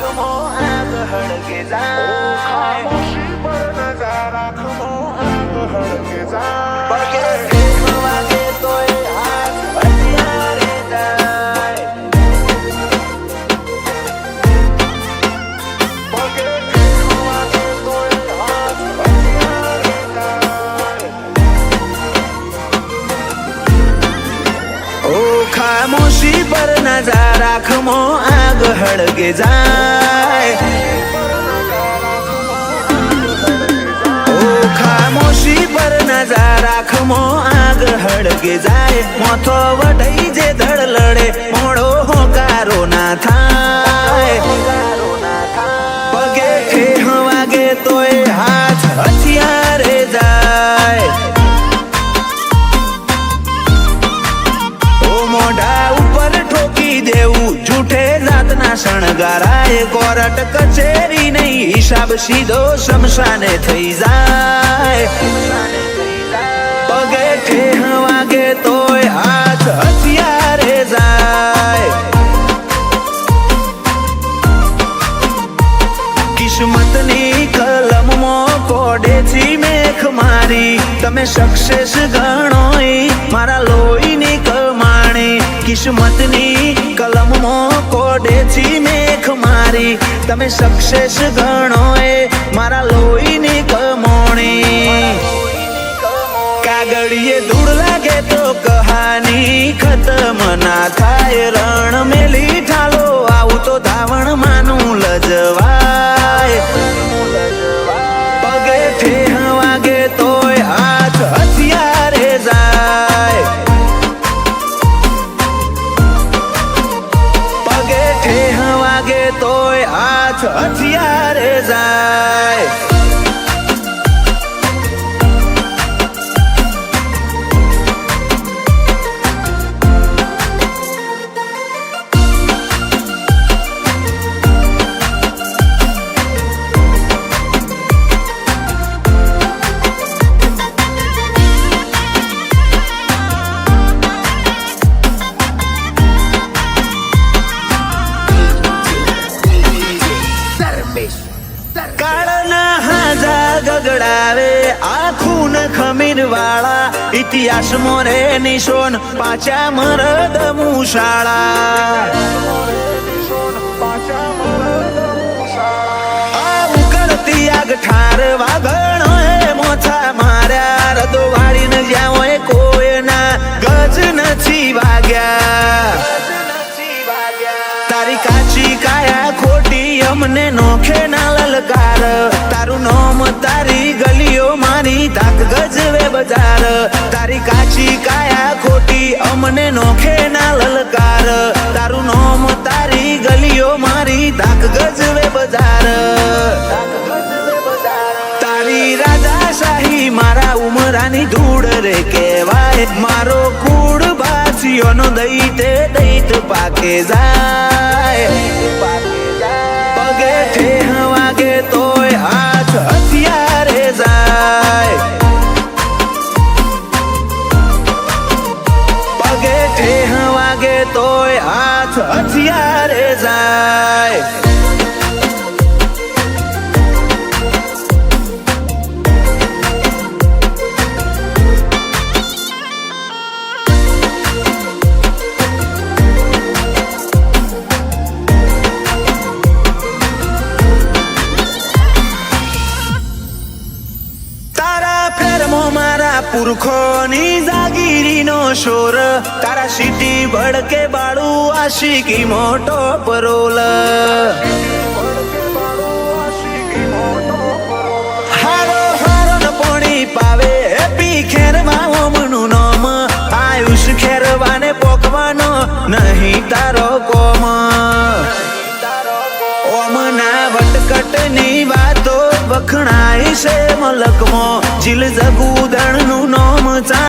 રાખમો આગ હળગે જાય ખામોશી પર નજર રાખમો આગ હળગે જાય પગે ઠેક વાગે તોય હાથ હથિયારે જાય પગે ઠેક વાગે તોય હાથ હથિયારે જાય ઓ ખામોશી પર નજર રાખમો આગ હળગે જાય ઓ ખામોશી પર નજર રાખમો આગ હળગે જાય મોથો વઢઈ જે ધડ લડે મોડો હોકારો ના થાય પગે ઠેહ વાગે તોય હાથ હથિયારે જાય મોઢા ઉપર ઠોકી દેવું જૂઠે જાતના શણગારાય કોર્ટ કચેરી નહીં હિસાબ સીધો શમશાને થઈ જાય પગે ઠેહ વાગે તોય હાથ હથિયારે જાય કિસ્મતની કલમમાં કોડેથી મેખ મારી તમે સક્સેસ ગણોય મારા લોહીની કમાણી કિસ્મતની કલમમાં કોડેથી મેખ મારી તમે સક્સેસ ગણોય મારા લોહીની કમાણી કાગળિયે ધૂળ લાગે તો કહાની ખતમ ના થાય રણ મેલી ઠાલો આવું તો ધાવણ માનું લજવાય પગે ઠેહ વાગે તોય હાથ હથિયારે જાય પગે ઠેહ વાગે તોય હાથ હથિયારે જાય કાળના હાજા ગગડાવે આખું ખમીર વાળા ઇતિહાસ મોરે નિશોન પાછા મરદ મુશાળા આવું કરતી આગ ઠાર વાગણો એ મોથા માર્યા રદો વાળીને જ્યાં હોય કોઈના ગજ નથી વાગ્યા તારી કાચી કાયા ખોટી અમને નોખે ના લલકાર તારું નોમ તારી ગલીઓ મારી તાક ગજવે બજાર તારી કાચી કાયા ખોટી અમને નોખે ના લલકાર તારું નોમ તારી ગલીઓ મારી તાક ગજવે બજાર તારી રાજાશાહી મારા ઉમરાની ધૂળ રે કહેવાય મારો કુળ બાસીઓનો દૈતે દૈત પાકે જાય પગે ઠેહ વાગે તોય હાથ હથિયારે જાય પગે ઠેહ વાગે તોય હાથ હથિયારે જાય પુરખોની જાગીરીનો શોર તારા સીટી ભડકે બાળું આશિકી મોટો પરોલ હારો હારો ન પોણી પાવે હેપી ખેરમાં ઓમનું નામ આયુષ ખેરવાને પોકવાનો નહીં તારો કોમ ઓમના વટકટની વાતો વખણાય છે મલકમાં જીલ જગુદણનું નોમ